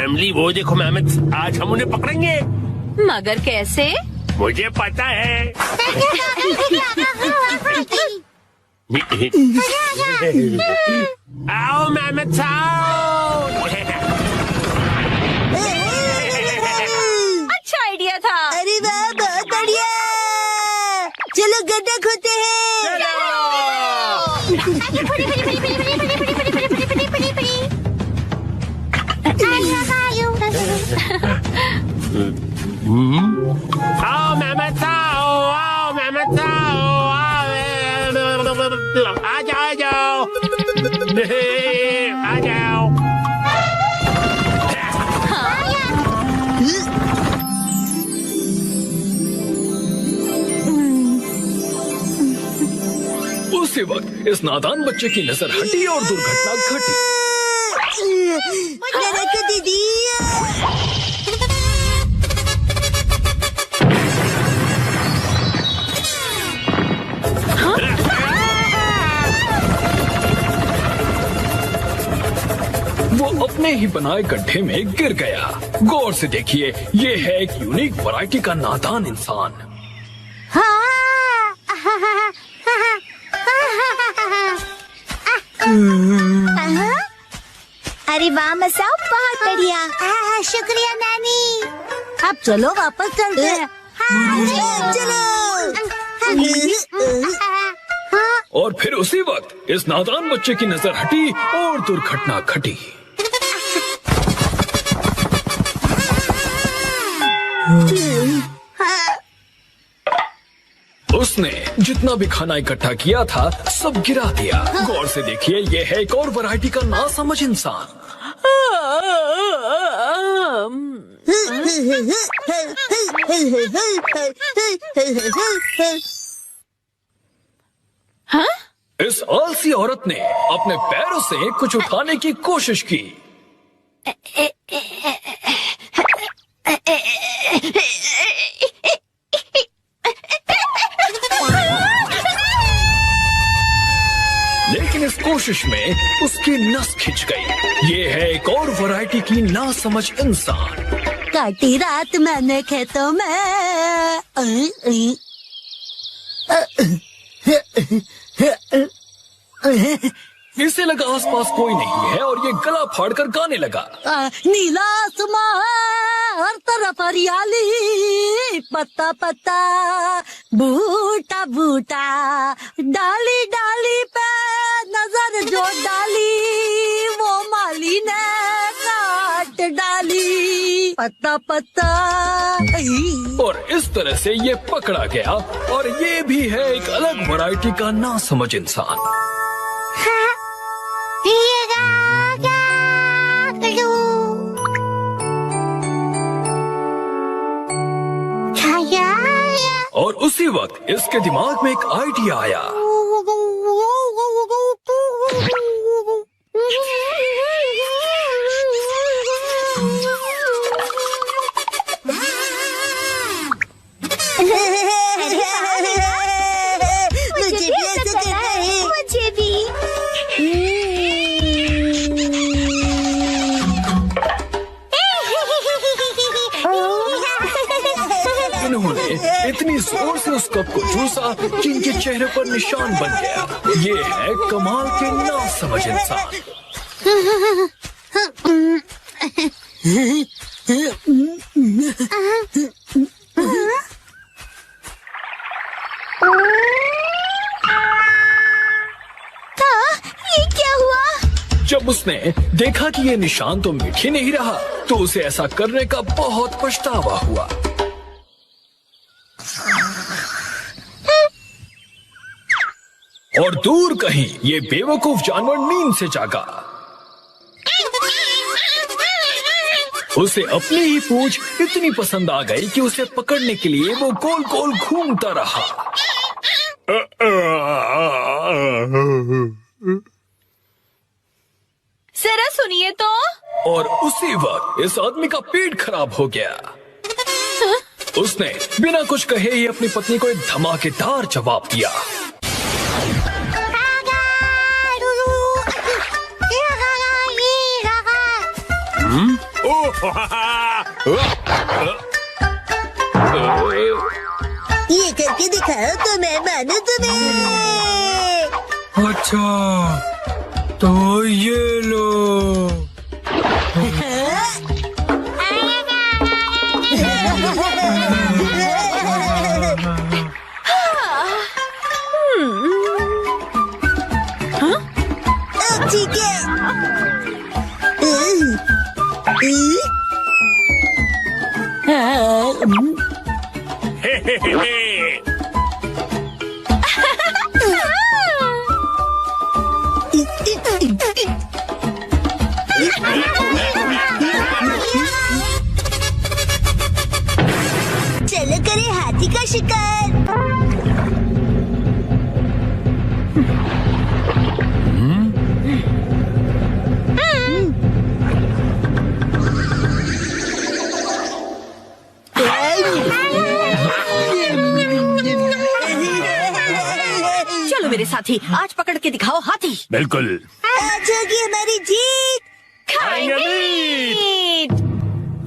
Family, वो देखो मेहमत, आज हम उन्हें पकड़ेंगे। मगर कैसे? मुझे पता है। आओ मेहमत साहब। अच्छा आइडिया था। अरे वाह, बहुत बढ़िया। चलो गड्ढा खोदते हैं। आओ मेहमत साहब, आओ मेहमत साहब, आ जाओ, आ जाओ, आ जाओ। उसी वक्त इस नादान बच्चे की नजर हटी और दुर्घटना घटी। दीदी, वो अपने ही बनाए गड्ढे में गिर गया। गौर से देखिए, ये है एक यूनिक वैरायटी का नादान इंसान। अरे वाह मसाओ, बहुत बढ़िया। शुक्रिया नानी। अब चलो वापस चलते हैं। चलो। और फिर उसी वक्त इस नादान बच्चे की नजर हटी और दुर्घटना घटी। उसने जितना भी खाना इकट्ठा किया था सब गिरा दिया। गौर से देखिए, ये है एक और वैरायटी का नासमझ इंसान। हाँ? इस आलसी औरत ने अपने पैरों से कुछ उठाने की कोशिश की। लेकिन इस कोशिश में उसकी नस खिंच गई। ये है एक और वैरायटी की नासमझ इंसान। काटी रात मैंने खेतों में। इसे लगा आसपास कोई नहीं है और ये गला फाड़कर गाने लगा। नीला आसमां, हर तरफ हरियाली, पत्ता पत्ता, बूटा बूटा, डाली डाली पे नजर जो डाली, वो माली ने काट डाली, पत्ता पत्ता। और इस तरह से ये पकड़ा गया। और ये भी है एक अलग वैरायटी का नासमझ इंसान। और उसी वक्त इसके दिमाग में एक आइडिया आया। मुझे भी ऐसा करना है। मुझे भी। इन्होंने इतनी जोर से उस कप को चूसा कि इनके चेहरे पर निशान बन गया। ये है कमाल के नासमझ इंसान। ये क्या हुआ? जब उसने देखा कि ये निशान तो मिट ही नहीं रहा, तो उसे ऐसा करने का बहुत पछतावा हुआ। और दूर कहीं ये बेवकूफ जानवर नींद से जागा। उसे अपनी ही पूंछ इतनी पसंद आ गई कि उसे पकड़ने के लिए वो गोल गोल घूमता रहा। जरा सुनिए तो। और उसी वक्त इस आदमी का पेट खराब हो गया। उसने बिना कुछ कहे ही अपनी पत्नी को एक धमाकेदार जवाब दिया। ये करके दिखाओ तो मैं मानू तुम्हें। अच्छा तो ये लो। ठीक है। चलो करें हाथी का शिकार। चलो मेरे साथी, आज पकड़ के दिखाओ हाथी। बिल्कुल। आज होगी हमारी जीत। खाएंगे मीट।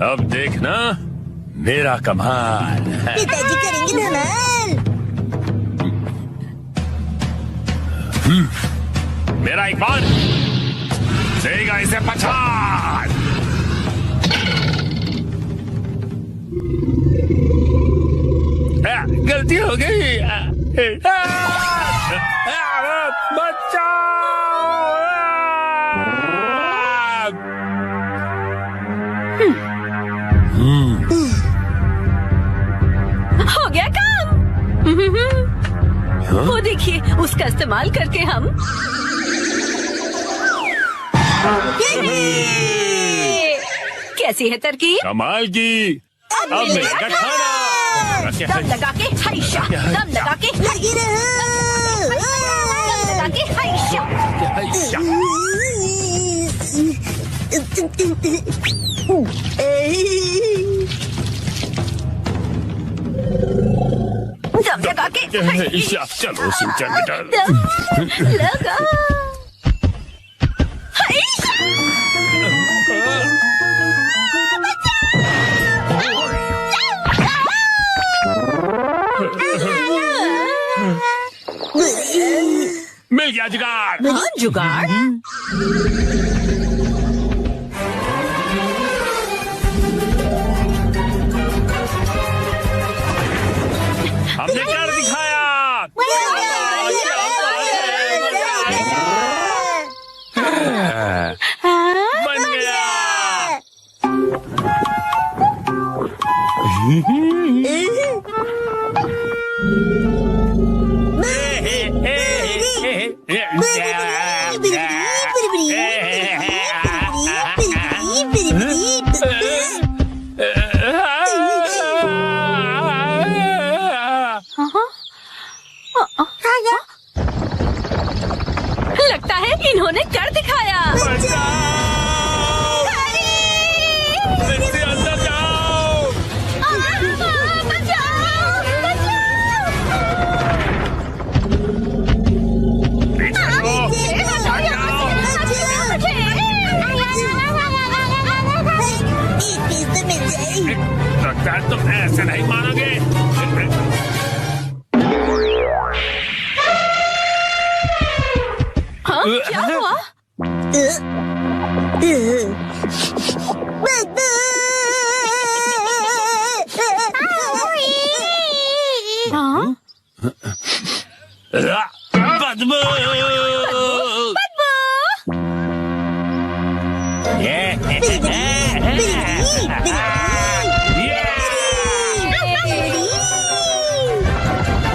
अब देखना मेरा कमाल। पिताजी करेंगे धमाल। मेरा एक बार देगा इसे पछाड़। गलती हो गई। हो गया काम। वो देखिए, उसका इस्तेमाल करके हम कैसी है तरकीब? कमाल की। अब मिलेगा खाना। दम लगा के हाइशा, दम लगा के लगी रहो। दम लगा के हाइशा। दम लगा के हाइशा। चलो सूचन बेटा। दम लगा हाइशा। मिल गया जुगाड़। हाँ, जुगाड़। हमने कर दिखाया। बन गया। लगता है इन्होंने कर दिखाया। इससे अंदर जाओ। पीछे हटो। एक पीस तो मिल जाए। लगता है तुम ऐसे नहीं मानोगे। हाँ, क्या हुआ? हाँ? बदबू।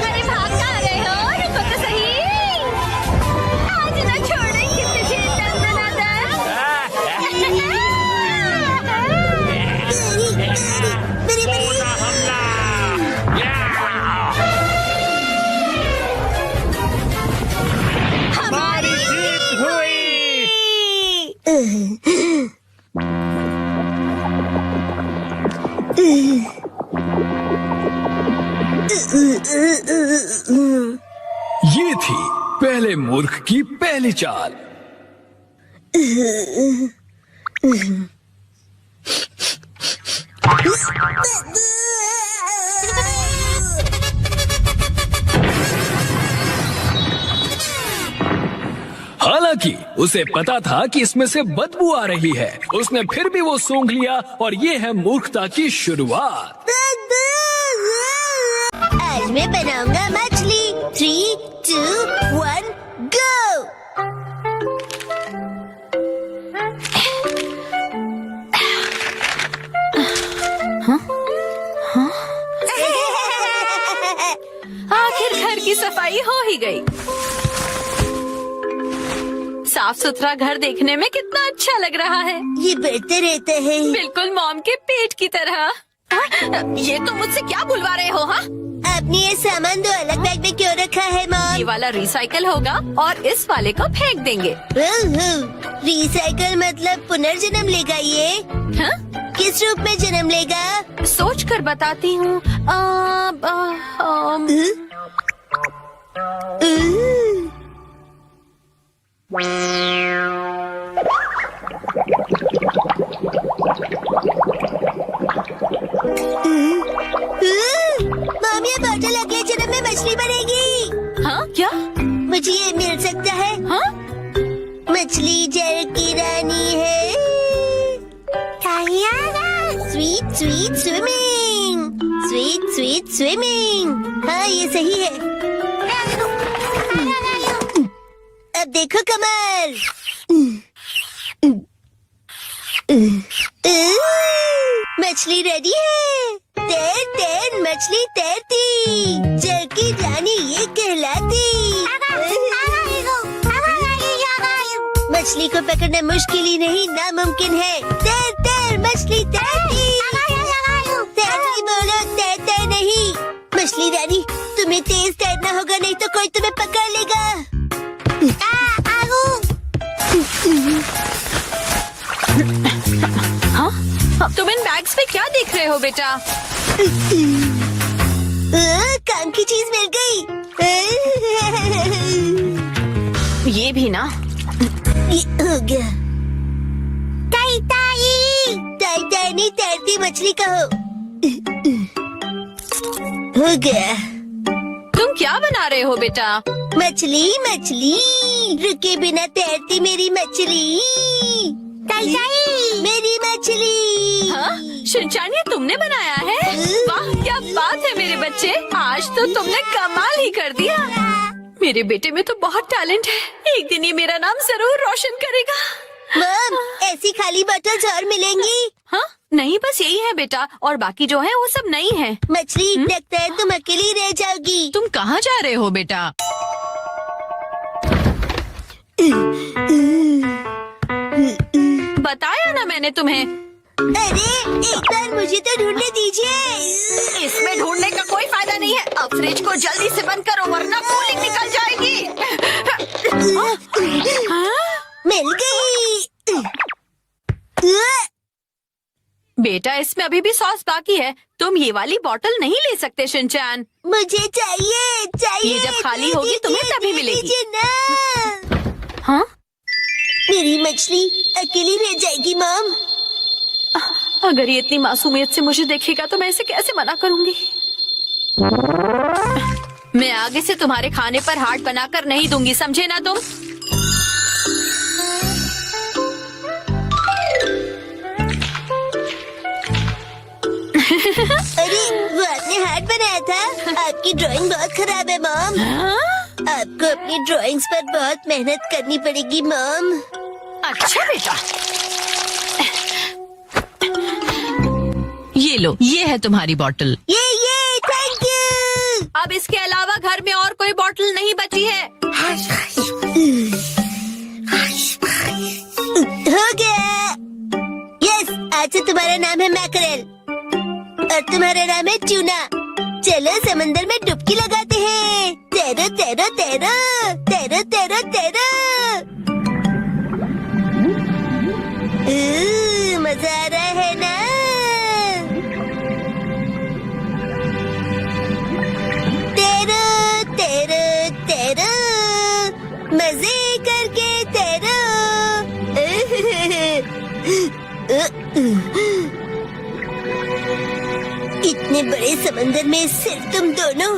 अरे भाग कहाँ रहे हो? रुको तो सही। आज ना छोड़ेंगे तुझे दंदनादन। पूरा हमला। हमारी जीत हुई। ये थी पहले मूर्ख की पहली चाल। हालांकि उसे पता था कि इसमें से बदबू आ रही है, उसने फिर भी वो सूंघ लिया और ये है मूर्खता की शुरुआत। आज मैं बनाऊंगा मछली। 3, 2, 1, गो। आखिर घर की सफाई हो ही गई। साफ सुथरा घर देखने में कितना अच्छा लग रहा है। ये बढ़ते रहता है। बिल्कुल मॉम के पेट की तरह। ये तुम मुझसे क्या बुलवा रहे हो? हाँ, आपने ये सामान दो अलग बैग में क्यों रखा है मॉम? ये वाला रिसाइकल होगा और इस वाले को फेंक देंगे। रिसाइकल मतलब पुनर्जन्म लेगा ये? हाँ? किस रूप में जन्म लेगा? सोच कर बताती हूँ। मॉम, ये बॉटल अगले जन्म में मछली बनेगी। हाँ क्या? मुझे ये मिल सकता है? हाँ? मछली जल की रानी है। Sweet sweet swimming, sweet sweet swimming. हाँ, ये सही है। अब देखो कमल। मछली रेडी है। तैर तैर मछली तैरती, जल की रानी ये कहलाती। मछली को पकड़ना मुश्किल ही नहीं, नामुमकिन है। तैर तैर मछली तैरती, तैरती बोलो तैरते नहीं। मछली रानी, तुम्हें तेज तैरना होगा, नहीं तो कोई तुम्हें पकड़ लेगा। हाँ? तुम इन बैग्स में क्या देख रहे हो बेटा? काम की चीज मिल गई। ये भी ना। ये हो गया। टाई टाई टाई टाई नहीं, तैरती मछली कहो। हो गया। तुम क्या बना रहे हो बेटा? मछली मछली, रुके बिना तैरती मेरी मछली। टाई टाई मेरी मछली। हाँ? शिनचैन, ये तुमने बनाया है? वाह, क्या बात है मेरे बच्चे, आज तो तुमने कमाल ही कर दिया। मेरे बेटे में तो बहुत टैलेंट है, एक दिन ये मेरा नाम जरूर रोशन करेगा। मॉम, ऐसी खाली बॉटल्स और मिलेंगी? हाँ? नहीं, बस यही है बेटा, और बाकी जो है वो सब नहीं है। मछली, लगता है तुम अकेली रह जाओगी। तुम कहाँ जा रहे हो बेटा? बताया ना मैंने तुम्हें। अरे, एक बार मुझे तो ढूंढने दीजिए। इसमें ढूंढने का कोई फायदा नहीं है। अब फ्रिज को जल्दी से बंद करो वरना कूलिंग निकल जाएगी। मिल गई। बेटा, इसमें अभी भी सॉस बाकी है, तुम ये वाली बोतल नहीं ले सकते शिनचैन। मुझे चाहिए चाहिए। ये जब खाली होगी तुम्हें तभी मिलेगी। दीजिए ना। हाँ? मेरी मछली अकेली रह जाएगी मॉम। अगर ये इतनी मासूमियत से मुझे देखेगा तो मैं इसे कैसे मना करूंगी? मैं आगे से तुम्हारे खाने पर हार्ट बनाकर नहीं दूंगी, समझे ना तुम? अरे, वो आपने हार्ट बनाया था। आपकी ड्राइंग बहुत खराब है मॉम। आपको अपनी ड्राइंग्स पर बहुत मेहनत करनी पड़ेगी मॉम। अच्छा बेटा, ये लो, ये है तुम्हारी बोतल। ये थैंक यू। अब इसके अलावा घर में और कोई बोतल नहीं बची है। हो गया। यस, आज से तुम्हारा नाम है मैकरेल और तुम्हारा नाम है ट्यूना। चलो समंदर में डुबकी लगाते हैं। तैरो तैरो तैरो तैरो तैरो तैरो। मजा आ रहा है ना? तैरो तैरो तैरो, मजे करके तैरो। इतने बड़े समंदर में सिर्फ तुम दोनों।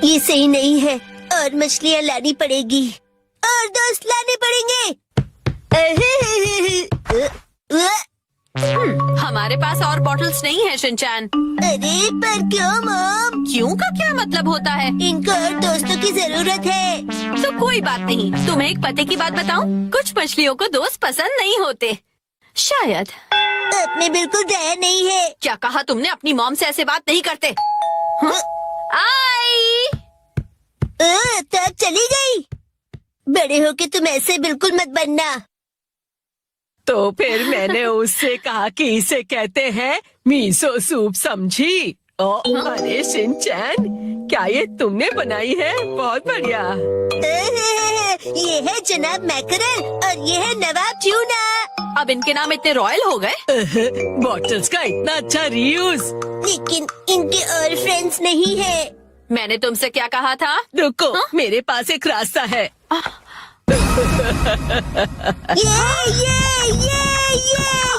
ये सही नहीं है और मछलियाँ लानी पड़ेगी और दोस्त लाने पड़ेंगे। हमारे पास और बॉटल्स नहीं है शिनचैन। अरे पर क्यों मॉम? क्यों का क्या मतलब होता है? इनको और दोस्तों की जरूरत है। तो कोई बात नहीं, तुम्हें एक पते की बात बताऊं? कुछ मछलियों को दोस्त पसंद नहीं होते, शायद। अब में बिल्कुल दया नहीं है। क्या कहा तुमने? अपनी मॉम से ऐसे बात नहीं करते। हाँ? आई। तब चली गई। बड़े होके तुम ऐसे बिल्कुल मत बनना। तो फिर मैंने उससे कहा कि इसे कहते हैं मीसो सूप, समझी? अरे शिनचैन, क्या ये तुमने बनाई है? बहुत बढ़िया। ये है जनाब मैकरल और ये है नवाब ट्यूना। अब इनके नाम इतने रॉयल हो गए। बॉटल्स का इतना अच्छा रीयूज। लेकिन इनके और फ्रेंड्स नहीं है। मैंने तुमसे क्या कहा था? रुको, मेरे पास एक रास्ता है। ये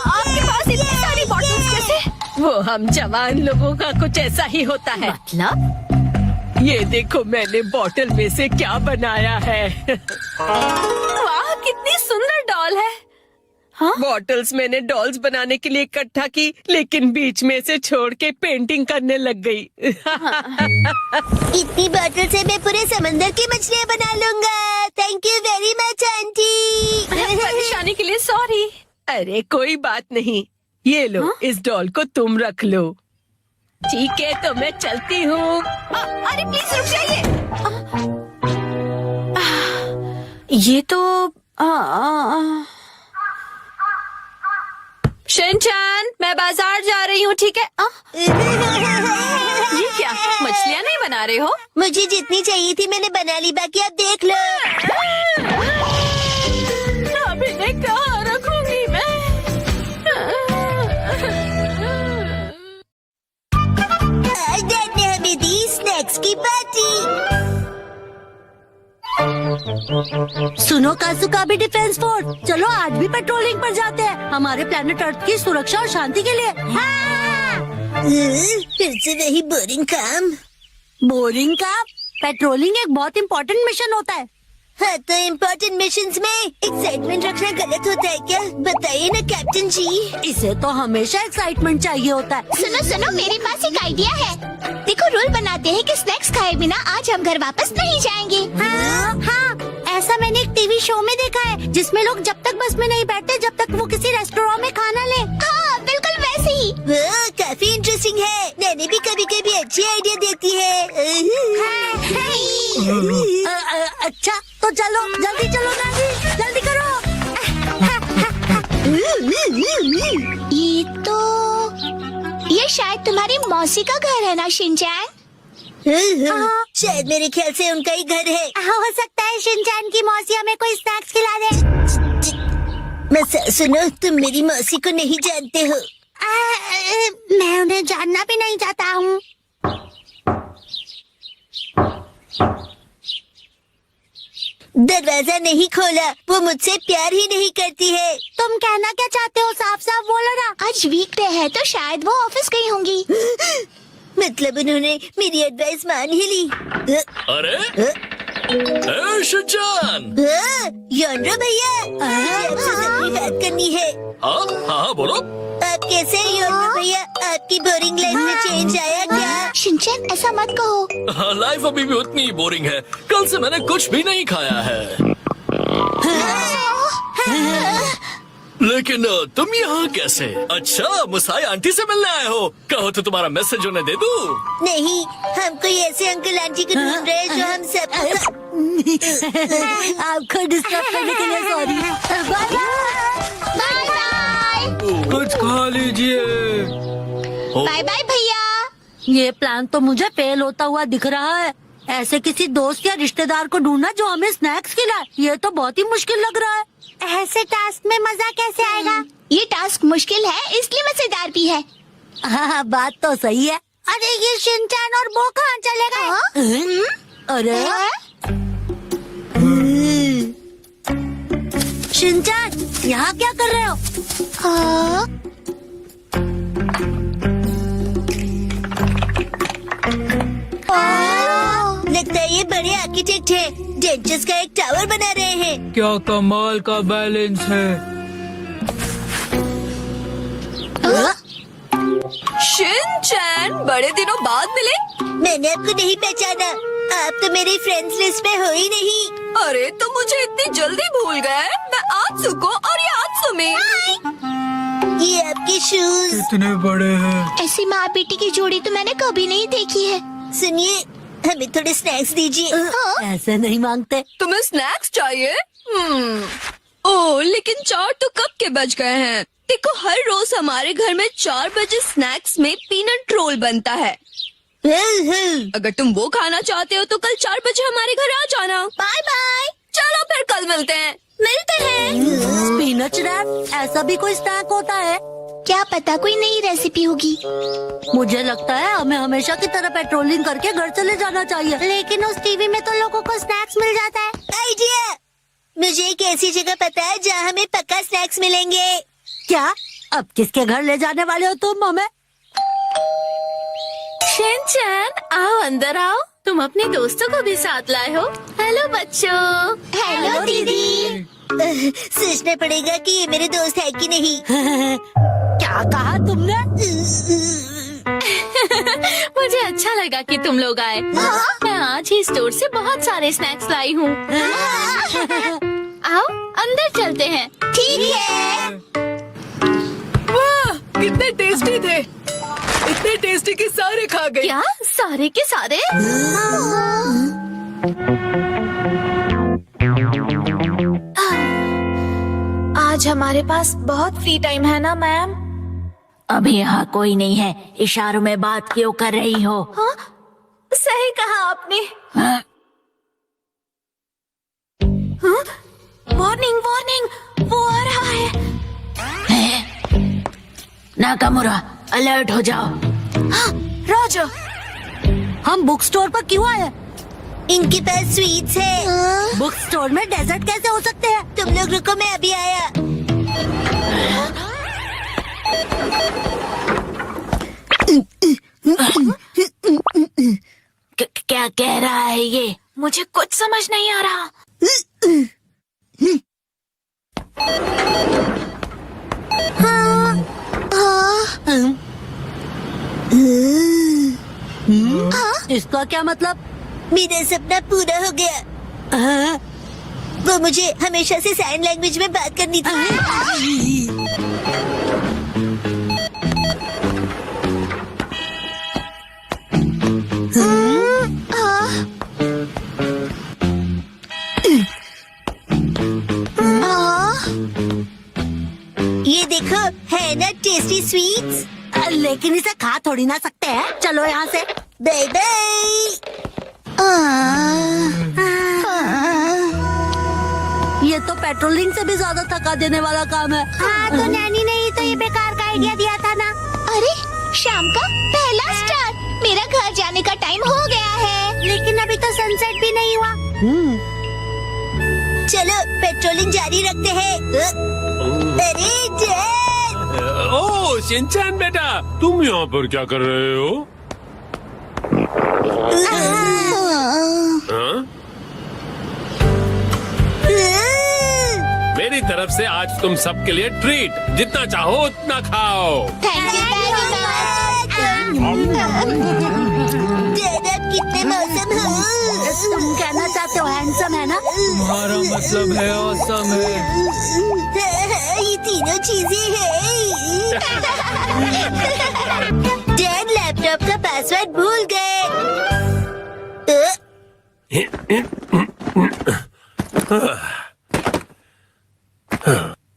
आपके पास इतनी सारी बॉटल्स कैसे? वो हम जवान लोगों का कुछ ऐसा ही होता है। मतलब? ये देखो मैंने बॉटल में से क्या बनाया है। वाह, कितनी सुंदर डॉल है। हाँ? बॉटल्स मैंने डॉल्स बनाने के लिए इकट्ठा की, लेकिन बीच में से छोड़ के पेंटिंग करने लग गई। इतनी बॉटल से मैं पूरे समंदर की मछलियाँ बना लूंगा। Thank you very much aunty. परेशानी के लिए सॉरी। अरे कोई बात नहीं, ये लो। हाँ? इस डॉल को तुम रख लो। ठीक है, तो मैं चलती हूँ। अरे प्लीज रुक जाइए। ये तो शिनचैन, मैं बाजार जा रही हूँ, ठीक है? ये क्या, मछलियाँ नहीं बना रहे हो? मुझे जितनी चाहिए थी मैंने बना ली, बाकी आप देख लो। अब इन्हें कहाँ रखूंगी मैं? आज डैड ने हमें दी स्नैक्स की पार्टी। सुनो कासुका भी डिफेंस फोर्स, चलो आज भी पेट्रोलिंग पर जाते हैं, हमारे प्लेनेट अर्थ की सुरक्षा और शांति के लिए। हाँ! फिर से वही बोरिंग काम। बोरिंग काम? पेट्रोलिंग एक बहुत इम्पोर्टेंट मिशन होता है। हाँ, तो इम्पोर्टेंट मिशंस में एक्साइटमेंट रखना गलत होता है क्या? बताइए ना कैप्टन जी। इसे तो हमेशा एक्साइटमेंट चाहिए होता है। सुनो सुनो, मेरे पास एक आइडिया है। देखो, रूल बनाते हैं कि स्नैक्स खाए बिना आज हम घर वापस नहीं जाएंगे। हाँ, ऐसा मैंने एक टीवी शो में देखा है, जिसमें लोग जब तक बस में नहीं बैठते जब तक वो किसी रेस्टोरेंट में खाना ले। हाँ, बिल्कुल वैसे ही। वो काफी इंटरेस्टिंग है। नैनी भी कभी कभी अच्छी आइडिया देती है। अच्छा, तो चलो जल्दी चलो नानी, जल्दी करो। ये शायद तुम्हारी मौसी का घर है ना शिनचैन? शायद मेरे ख्याल से उनका ही घर है। हो सकता है शिनचैन की मौसी हमें कोई स्नैक्स खिला दे। मैं सुनो, तुम मेरी मौसी को नहीं जानते हो। मैं उन्हें जानना भी नहीं चाहता हूँ। दरवाजा नहीं खोला, वो मुझसे प्यार ही नहीं करती है। तुम कहना क्या चाहते हो? साफ साफ बोलो ना। आज वीकडे है तो शायद वो ऑफिस गई होंगी। मतलब उन्होंने मेरी एडवाइस मान ही ली। अरे शिनचैन। योनरो भैया, आपसे जरूरी बात करनी है। हाँ हाँ बोलो। आप कैसे हैं योनरो भैया? आपकी बोरिंग लाइफ में चेंज आया क्या? शिनचैन, ऐसा मत कहो। लाइफ अभी भी उतनी ही बोरिंग है। कल से मैंने कुछ भी नहीं खाया है। लेकिन तुम यहाँ कैसे? अच्छा, मुसाई आंटी से मिलने आए हो। कहो तो तुम्हारा मैसेज उन्हें दे दूँ? नहीं, हम कोई ऐसे अंकल आंटी को ढूंढ रहे हैं जो हम सब। आपको डिस्टर्ब करने के लिए सॉरी। Bye bye bye. कुछ खा लीजिए। बाय बाय भैया। ये प्लान तो मुझे फेल होता हुआ दिख रहा है। ऐसे किसी दोस्त या रिश्तेदार को ढूंढना जो हमें स्नैक्स खिलाए, ये तो बहुत ही मुश्किल लग रहा है। ऐसे टास्क में मजा कैसे आएगा? ये टास्क मुश्किल है, इसलिए मजेदार भी है। हाँ, बात तो सही है। अरे ये शिनचैन और वो कहाँ चले गए? अरे शिनचैन, यहाँ क्या कर रहे हो? लगता है ये बड़े आर्किटेक्ट है। डेंचर्स का एक टावर बना रहे हैं। क्या कमाल का बैलेंस है। शिनचैन, बड़े दिनों बाद मिले। मैंने आपको नहीं पहचाना। आप तो मेरी फ्रेंड्स लिस्ट में हो ही नहीं। अरे तुम मुझे इतनी जल्दी भूल गए। मैं आत्सुको और ये आत्सुमी। ये आपके शूज। इतने बड़े हैं। ऐसी माँ बेटी की जोड़ी तो मैंने कभी नहीं देखी है। सुनिए, हमें थोड़े स्नैक्स दीजिए। ऐसे नहीं मांगते। तुम्हें स्नैक्स चाहिए? ओह, लेकिन 4 तो कब के बज गए हैं। देखो, हर रोज हमारे घर में 4 बजे स्नैक्स में पीनट रोल बनता है। अगर तुम वो खाना चाहते हो तो कल 4 बजे हमारे घर आ जाना। Bye bye. चलो फिर कल मिलते हैं। मिलते हैं। स्पिनच रैप, ऐसा भी कोई स्नैक होता है? क्या पता कोई नई रेसिपी होगी। मुझे लगता है हमें हमेशा की तरह पेट्रोलिंग करके घर चले जाना चाहिए। लेकिन उस टीवी में तो लोगों को स्नैक्स मिल जाता है। आइडिया! मुझे एक ऐसी जगह पता है जहाँ हमें पक्का स्नैक्स मिलेंगे। क्या? अब किसके घर ले जाने वाले हो तुम हमें? शिनचैन, आओ अंदर आओ। तुम अपने दोस्तों को भी साथ लाए हो। हेलो बच्चों। हेलो दीदी। सोचना पड़ेगा कि ये मेरे दोस्त है कि नहीं। क्या कहा तुमने? मुझे अच्छा लगा कि तुम लोग आए। मैं आज ही स्टोर से बहुत सारे स्नैक्स लाई हूँ। आओ अंदर चलते हैं। ठीक है। वाह, कितने टेस्टी थे। इतने टेस्टी कि सारे खा गए। क्या सारे के सारे? आज हमारे पास बहुत फ्री टाइम है ना मैम? अभी यहाँ कोई नहीं है। इशारों में बात क्यों कर रही हो? हाँ? सही कहा आपने। वार्निंग वार्निंग, वो आ रहा है। नाकामुरा, अलर्ट हो जाओ। राजा, हम बुक स्टोर पर क्यों आए? इनके पास स्वीट्स है। बुक स्टोर में डेजर्ट कैसे हो सकते हैं? तुम लोग रुको, मैं अभी आया। क्या कह रहा है ये? मुझे कुछ समझ नहीं आ रहा। इसका क्या मतलब? मेरा सपना पूरा हो गया। वो मुझे हमेशा से साइन लैंग्वेज में बात करनी थी। ये देखो, है ना टेस्टी स्वीट्स। लेकिन इसे खा थोड़ी ना सकते हैं। चलो यहाँ से। Bye bye. ये तो पेट्रोलिंग से भी ज्यादा थका देने वाला काम है। हाँ, तो नैनी ने ही तो ये बेकार का आइडिया दिया था ना। अरे शाम का पहला स्टार। मेरा घर जाने का टाइम हो गया है। लेकिन अभी तो सनसेट भी नहीं हुआ। चलो पेट्रोलिंग जारी रखते हैं। अरे डैड! ओह शिनचैन बेटा, तुम यहाँ पर क्या कर रहे हो? हाँ? मेरी तरफ से आज तुम सबके लिए ट्रीट। जितना चाहो उतना खाओ। थैंक यू डैड, आप कितने मौसम हो। तुम कहना चाहते हो हैंडसम है ना? तुम्हारा मतलब है ऑसम है। ये तीनों चीजें हैं। डैड लैपटॉप का पासवर्ड भूल गए।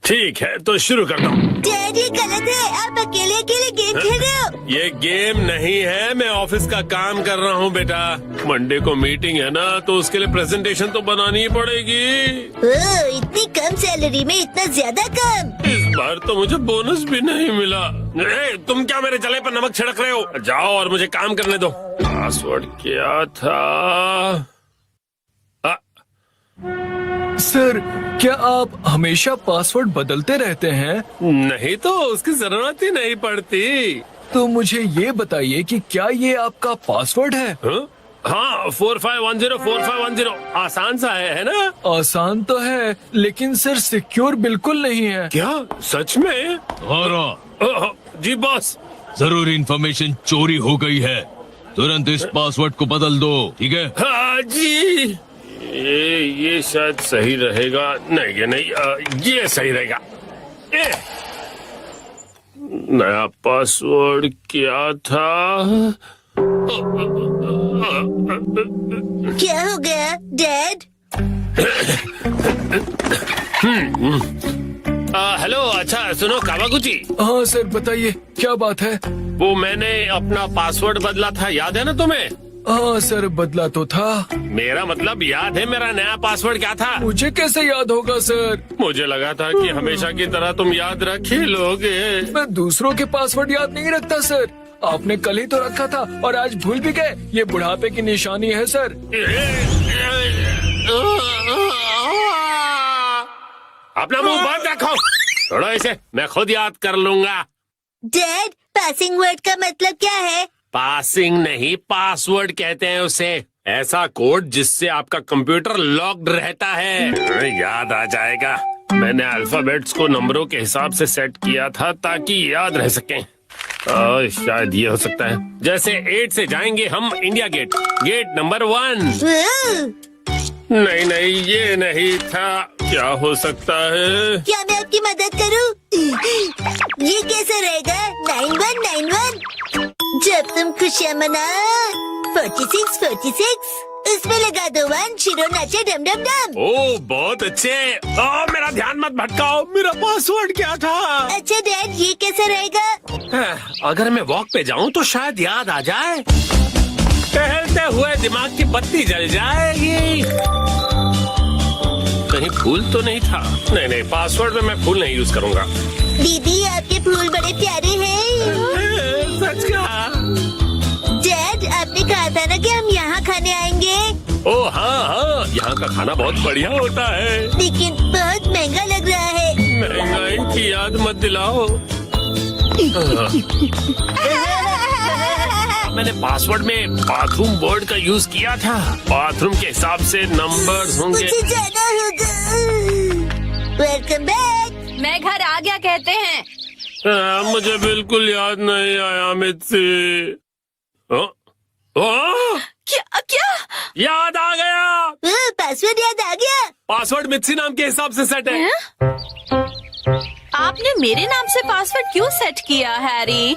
ठीक है, तो शुरू करता हूँ। डैड, ये गलत है। आप अकेले अकेले गेम खेल रहे हो। ये गेम नहीं है, मैं ऑफिस का काम कर रहा हूँ बेटा। मंडे को मीटिंग है ना, तो उसके लिए प्रेजेंटेशन तो बनानी ही पड़ेगी। ओह, इतनी कम सैलरी में इतना ज्यादा काम। इस बार तो मुझे बोनस भी नहीं मिला। तुम क्या मेरे जले पर नमक छिड़क रहे हो? जाओ और मुझे काम करने दो। पासवर्ड क्या था? सर, क्या आप हमेशा पासवर्ड बदलते रहते हैं? नहीं तो उसकी जरूरत ही नहीं पड़ती। तो मुझे ये बताइए कि क्या ये आपका पासवर्ड है? हाँ? हाँ 4510 आसान सा है ना? आसान तो है लेकिन सर सिक्योर बिल्कुल नहीं है। क्या सच में? और जी बॉस। जरूरी इंफॉर्मेशन चोरी हो गई है, तुरंत इस पासवर्ड को बदल दो, ठीक है? हाँ जी। ये शायद सही रहेगा। नहीं ये नहीं, ये सही रहेगा। नया पासवर्ड क्या था? क्या हो गया डैड? हेलो, अच्छा सुनो कावागुची। हाँ सर बताइए क्या बात है। वो मैंने अपना पासवर्ड बदला था, याद है ना तुम्हें? हाँ सर बदला तो था। मेरा मतलब याद है मेरा नया पासवर्ड क्या था? मुझे कैसे याद होगा सर। मुझे लगा था कि हमेशा की तरह तुम याद रख ही लोगे। मैं दूसरों के पासवर्ड याद नहीं रखता सर। आपने कल ही तो रखा था और आज भूल भी गए। ये बुढ़ापे की निशानी है सर। अपना मुंह बंद रखो। छोड़ो इसे, मैं खुद याद कर लूंगा। डैड पासिंग वर्ड का मतलब क्या है? पासिंग नहीं, पासवर्ड कहते हैं उसे। ऐसा कोड जिससे आपका कंप्यूटर लॉक्ड रहता है। याद आ जाएगा। मैंने अल्फाबेट्स को नंबरों के हिसाब से सेट किया था ताकि याद रह सकें। शायद ये हो सकता है। जैसे 8 से जाएंगे हम इंडिया गेट, गेट नंबर 1। नहीं ये नहीं था। क्या हो सकता है? क्या मैं आपकी मदद करूं? ये कैसा रहेगा? 9191। जब तुम खुशियाँ मना 46 इसमें लगा दो 1, शिरो नाचे डम डम डम। ओ बहुत अच्छे। मेरा ध्यान मत भटकाओ। मेरा पासवर्ड क्या था? अच्छा डैड ये कैसा रहेगा? अगर मैं वॉक पे जाऊं तो शायद याद आ जाए। टहलते हुए दिमाग की बत्ती जल जाएगी। कहीं फूल तो नहीं था? नहीं पासवर्ड में मैं फूल नहीं यूज करूंगा। दीदी आपके फूल बड़े प्यारे हैं। सच कहा। डैड आपने कहा था ना कि हम यहाँ खाने आएंगे। ओ हाँ, यहाँ का खाना बहुत बढ़िया होता है। लेकिन बहुत महंगा लग रहा है। महंगाई की याद मत दिलाओ। मैंने पासवर्ड में बाथरूम वर्ड का यूज किया था। बाथरूम के हिसाब से नंबर्स होंगे। मुझे जाना होगा। Welcome back. मैं घर आ गया कहते हैं। मुझे बिल्कुल याद नहीं आया मित्सी। क्या? याद आ गया। पासवर्ड याद आ गया। पासवर्ड मित्सी नाम के हिसाब से सेट है। आपने मेरे नाम से पासवर्ड क्यों सेट किया हैरी?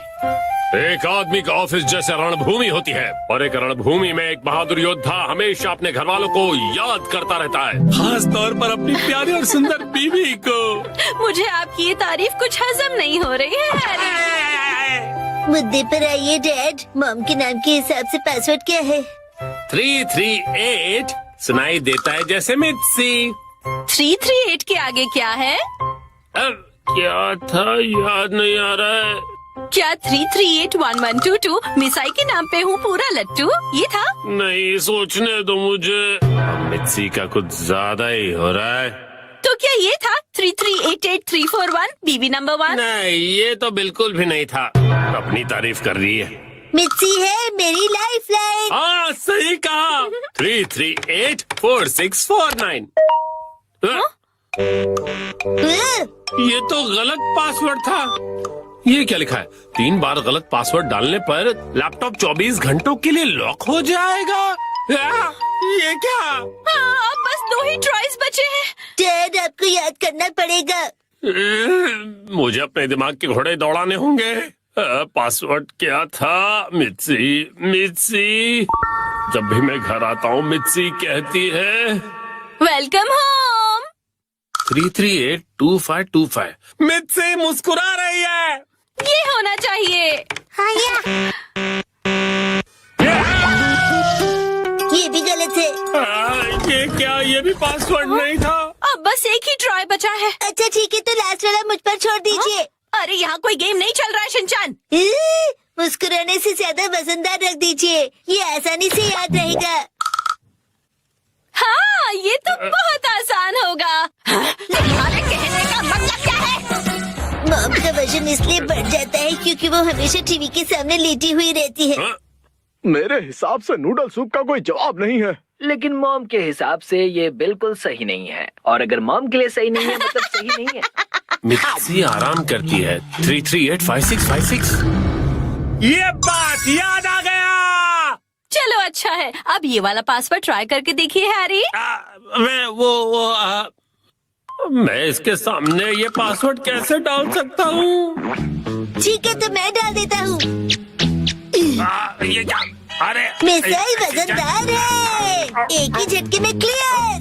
एक आदमी का ऑफिस जैसे रणभूमि होती है और एक रणभूमि में एक बहादुर योद्धा हमेशा अपने घर वालों को याद करता रहता है, खास तौर पर अपनी प्यारी और सुंदर बीवी को। मुझे आपकी ये तारीफ कुछ हजम नहीं हो रही है हैरी। मुद्दे पर आइए डैड। मॉम के नाम के हिसाब से पासवर्ड क्या है? 338 सुनाई देता है जैसे मित्सी। 338 के आगे क्या है? अब क्या था याद नहीं आ रहा है। क्या 3381122 मिसाई के नाम पे हूँ पूरा लट्टू? ये था? नहीं सोचने दो मुझे। मित्सी का कुछ ज्यादा ही हो रहा है। तो क्या ये था 3388341 बीबी नंबर 1? नहीं ये तो बिल्कुल भी नहीं था। अपनी तारीफ कर रही है। मिर्ची है मेरी लाइफ लाइन। हाँ सही कहा। 3384649। ये तो गलत पासवर्ड था। ये क्या लिखा है? 3 बार गलत पासवर्ड डालने पर लैपटॉप 24 घंटों के लिए लॉक हो जाएगा। ये क्या? हाँ, अब बस 2 ही ट्राइज बचे हैं। डैड आपको याद करना पड़ेगा। मुझे अपने दिमाग के घोड़े दौड़ाने होंगे। पासवर्ड क्या था? मित्सी। जब भी मैं घर आता हूँ मित्सी कहती है वेलकम होम। 3382525। मित्सी मुस्कुरा रही है। ये होना चाहिए। हाँ ये भी गलत है। ये क्या? ये भी पासवर्ड नहीं था। अब बस एक ही ट्राई बचा है। अच्छा ठीक है तो लास्ट वाला मुझ पर छोड़ दीजिए। अरे यहाँ कोई गेम नहीं चल रहा है शिनचान। मुस्कुराने से ज्यादा वजनदार रख दीजिए, ये आसानी से याद रहेगा। हाँ ये तो बहुत आसान होगा। तुम्हारे कहने का मतलब क्या है? मॉम का वजन इसलिए बढ़ जाता है क्योंकि वो हमेशा टीवी के सामने लेटी हुई रहती है। मेरे हिसाब से नूडल सूप का कोई जवाब नहीं है। लेकिन मॉम के हिसाब से ये बिल्कुल सही नहीं है, और अगर मॉम के लिए सही नहीं है मतलब सही नहीं है। मिक्सी आराम करती है। 3385656। ये बात याद आ गया। चलो अच्छा है, अब ये वाला पासवर्ड ट्राई करके देखिए हैरी। मैं इसके सामने ये पासवर्ड कैसे डाल सकता हूँ? ठीक है तो मैं डाल देता हूँ। ये क्या? अरे मिसाइल वजनदार है, एक ही झटके में क्लियर।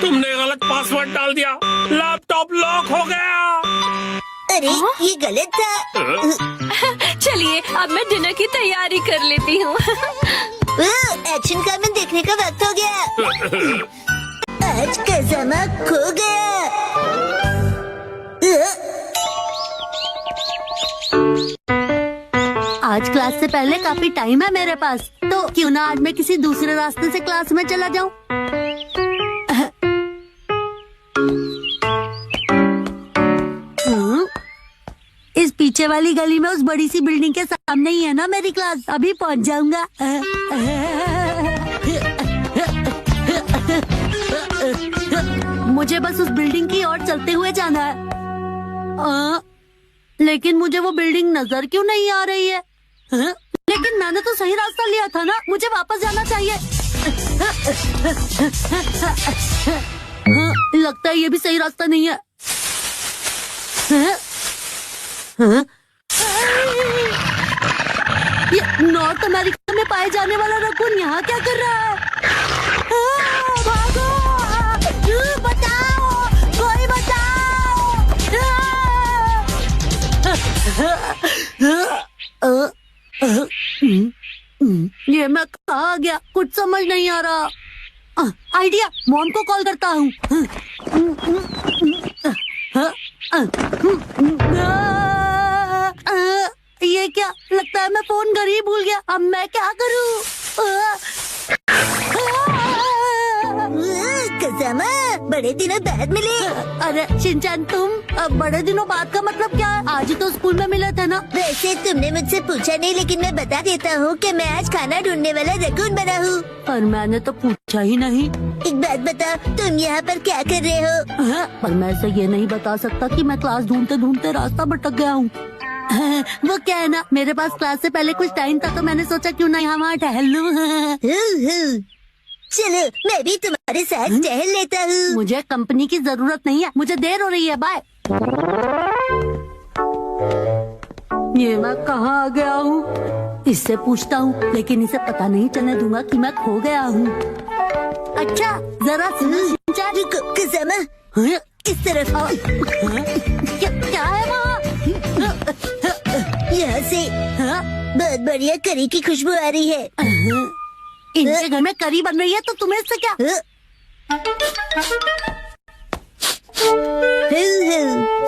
तुमने गलत पासवर्ड डाल दिया, लैपटॉप लॉक हो गया। अरे ये गलत था। चलिए अब मैं डिनर की तैयारी कर लेती हूँ। एक्शन कमेंट देखने का वक्त हो गया। आज कसमा खो गया। आज क्लास से पहले काफी टाइम है मेरे पास, तो क्यों ना आज मैं किसी दूसरे रास्ते से क्लास में चला जाऊं। इस पीछे वाली गली में उस बड़ी सी बिल्डिंग के सामने ही है ना मेरी क्लास, अभी पहुंच जाऊंगा। मुझे बस उस बिल्डिंग की ओर चलते हुए जाना है। लेकिन मुझे वो बिल्डिंग नजर क्यों नहीं आ रही है? लेकिन मैंने तो सही रास्ता लिया था ना, मुझे वापस जाना चाहिए। लगता है ये भी सही रास्ता नहीं है। ये नॉर्थ अमेरिका में पाए जाने वाला रकून यहाँ क्या कर रहा है? भागो! बचाओ! कोई बचाओ! ये मैं कहाँ आ गया, कुछ समझ नहीं आ रहा। आइडिया, मॉम को कॉल करता हूँ। ये क्या, लगता है मैं फोन घर ही भूल गया। अब मैं क्या करूँ? कसमा, बड़े दिनों बाद मिले। अरे शिनचैन, तुम बड़े दिनों बाद का मतलब क्या है? आज ही तो स्कूल में मिले थे ना। वैसे तुमने मुझसे पूछा नहीं, लेकिन मैं बता देता हूँ कि मैं आज खाना ढूंढने वाला रकून बना हूँ। पर मैंने तो पूछा ही नहीं। एक बात बता, तुम यहाँ पर क्या कर रहे हो? पर मैं ऐसे ये नहीं बता सकता कि मैं क्लास ढूंढते ढूंढते रास्ता भटक गया हूँ। वो क्या है ना, मेरे पास क्लास से पहले कुछ टाइम था, तो मैंने सोचा क्यों ना यहाँ वहाँ टहल लूं। चलो मैं भी तुम्हारे साथ टहल लेता हूँ। मुझे कंपनी की जरूरत नहीं है, मुझे देर हो रही है, बाय। ये मैं कहाँ आ गया हूँ? इससे पूछता हूँ, लेकिन इसे पता नहीं चलने दूंगा कि मैं खो गया हूँ। अच्छा जरा सुनो शिनचैन। रुको कसमा, इस तरफ आओ। क्या है वहाँ? यहाँ से बहुत बढ़िया करी की खुशबू आ रही है। इनके घर में करी बन रही है, तो तुम्हें इससे क्या?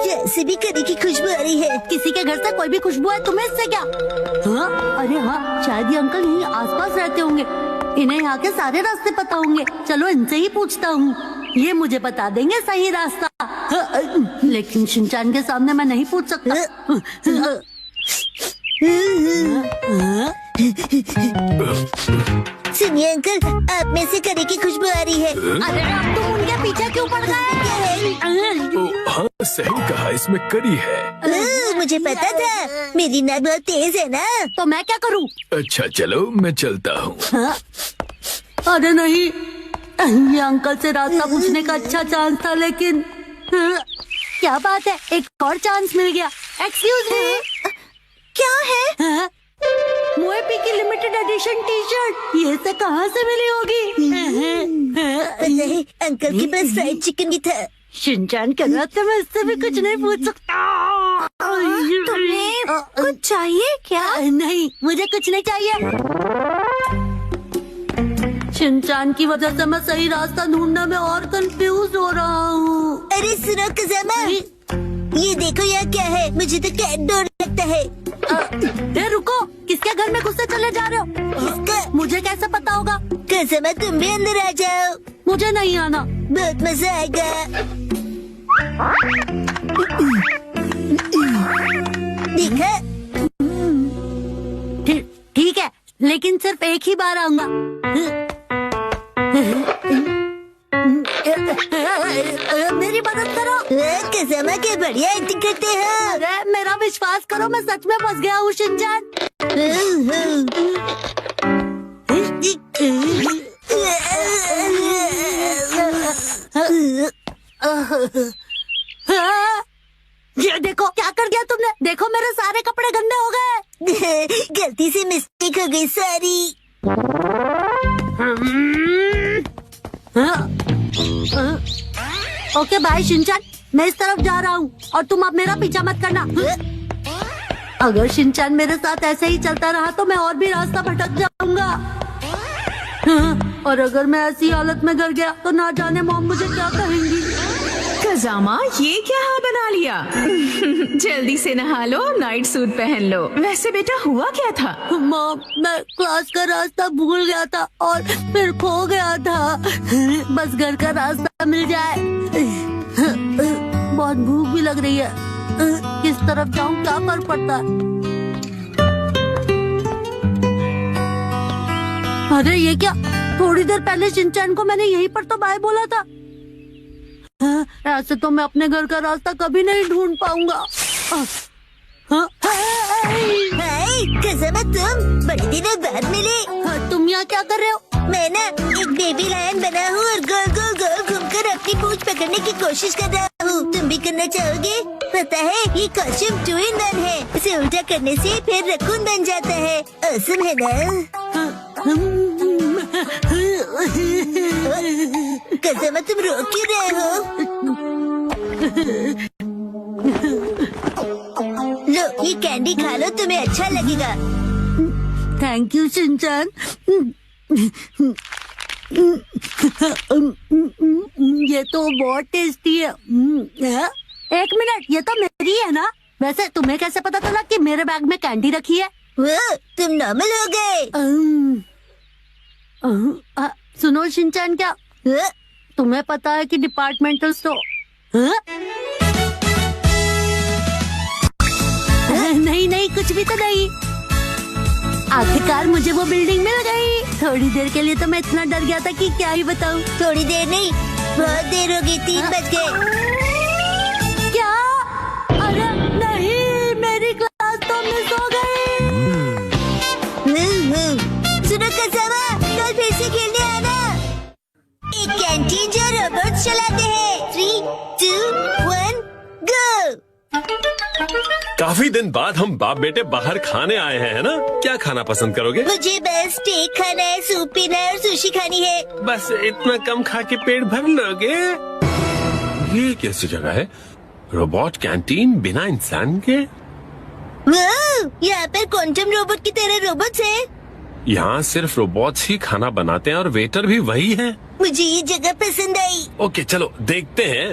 जैसे भी करी की खुशबू आ रही है। किसी के घर से कोई भी खुशबू है, तुम्हें इससे क्या? अरे हाँ, शायद ये अंकल यहीं आसपास रहते होंगे। इन्हें यहाँ के सारे रास्ते पता होंगे। चलो इनसे ही पूछता हूँ, ये मुझे बता देंगे सही रास्ता। लेकिन शिनचैन के सामने मैं नहीं पूछ सकता। सुनिए अंकल, आप में से करी की खुशबू आ रही है। अरे अब तुम उनके पीछे क्यों पड़ गए? हाँ सही कहा, इसमें करी है। मुझे पता था, मेरी नाक बहुत तेज है ना। तो मैं क्या करूँ? अच्छा चलो मैं चलता हूँ। अरे नहीं, ये अंकल से रास्ता पूछने का अच्छा चांस था, लेकिन क्या बात है, एक और चांस मिल गया। एक्सक्यूज मी, क्या है? मोएपी की लिमिटेड एडिशन टी शर्ट, ये से कहाँ से मिली होगी? नहीं, अंकल के पास फ्राइड चिकन भी था। शिनचैन कह रहा था मैं इससे भी कुछ नहीं पूछ सकता। तुम्हें कुछ चाहिए क्या? नहीं, मुझे कुछ नहीं चाहिए। शिनचैन की वजह से मैं सही रास्ता ढूंढने में और कंफ्यूज हो रहा हूँ। अरे सुनो कसमा, ये देखो यहाँ क्या है। मुझे तो कैट डर लगता है। रुको, किसके घर में घुसते चले जा रहे हो? किसका? मुझे कैसे पता होगा? कसमा तुम भी अंदर आ जाओ, मुझे नहीं आना। बहुत मजा आएगा। देखा, लेकिन सिर्फ एक ही बार आऊंगा। मेरी मदद करो। कसमा के बढ़िया एक्टिंग करते हैं। अरे मेरा विश्वास करो, मैं सच में फंस गया हूँ शिनचैन। ये देखो क्या कर दिया तुमने। देखो मेरे सारे कपड़े गंदे हो गए। गलती से मिस्टेक हो गई, सॉरी। ओके बाय शिनचैन, मैं इस तरफ जा रहा हूँ और तुम अब मेरा पीछा मत करना। अगर शिनचैन मेरे साथ ऐसे ही चलता रहा तो मैं और भी रास्ता भटक जाऊंगा। और अगर मैं ऐसी हालत में घर गया तो ना जाने मॉम मुझे क्या कहेंगी। कजामा, ये क्या हाल बना लिया? जल्दी से नहा लो, नाइट सूट पहन लो। वैसे बेटा हुआ क्या था? मॉम, मैं क्लास का रास्ता भूल गया था और फिर खो गया था। बस घर का रास्ता मिल जाए। बहुत भूख भी लग रही है। किस तरफ जाऊं, क्या फर्क पड़ता है? अरे ये क्या, थोड़ी देर पहले शिनचैन को मैंने यहीं पर तो बाय बोला था। ऐसे तो मैं अपने घर का रास्ता कभी नहीं ढूंढ पाऊंगा। कसमा, तुम बड़े दिनों बाद मिले। तुम यहाँ क्या कर रहे हो? मैं ना एक बेबी लायन बना हूँ और गोल गोल गोल घूमकर अपनी पूंछ पकड़ने की कोशिश कर रहा हूँ। तुम भी करना चाहोगे? पता है ये कॉस्ट्यूम 2 in 1 है। इसे उल्टा करने से फिर रकून बन जाता है। औसम है ना? कसमा, तुम रो क्यों रहे हो? लो ये कैंडी खा लो, तुम्हें अच्छा लगेगा। Thank you Shinchan. ये तो बहुत टेस्टी है। एक मिनट, ये तो मेरी है ना? वैसे तुम्हें कैसे पता चला कि मेरे बैग में कैंडी रखी है? तुम नॉर्मल हो गए। सुनो शिनचैन, क्या तुम्हें पता है कि डिपार्टमेंटल स्टोर? नहीं नहीं, कुछ भी तो नहीं। आखिरकार मुझे वो बिल्डिंग मिल गई। थोड़ी देर के लिए तो मैं इतना डर गया था कि क्या ही बताऊं। थोड़ी देर नहीं, बहुत देर हो गई, 3 बज गए। क्या? अरे नहीं, मेरी क्लास तो मिस हो गई। सुनो कसमा, कल फिर से खेलने आना। एक कैंटीन जो रोबोट चलाते हैं। 3, 2, 1, गो। काफी दिन बाद हम बाप बेटे बाहर खाने आए हैं, है ना? क्या खाना पसंद करोगे? मुझे बस स्टेक खाना है, सूप पीना है और सुशी खानी है। बस इतना कम खा के पेट भर लोगे? ये कैसी जगह है? रोबोट कैंटीन बिना इंसान के? यहाँ पर क्वांटम रोबोट की तरह रोबोट्स है। यहाँ सिर्फ रोबोट्स ही खाना बनाते हैं और वेटर भी वही है। मुझे ये जगह पसंद आई। ओके चलो देखते हैं।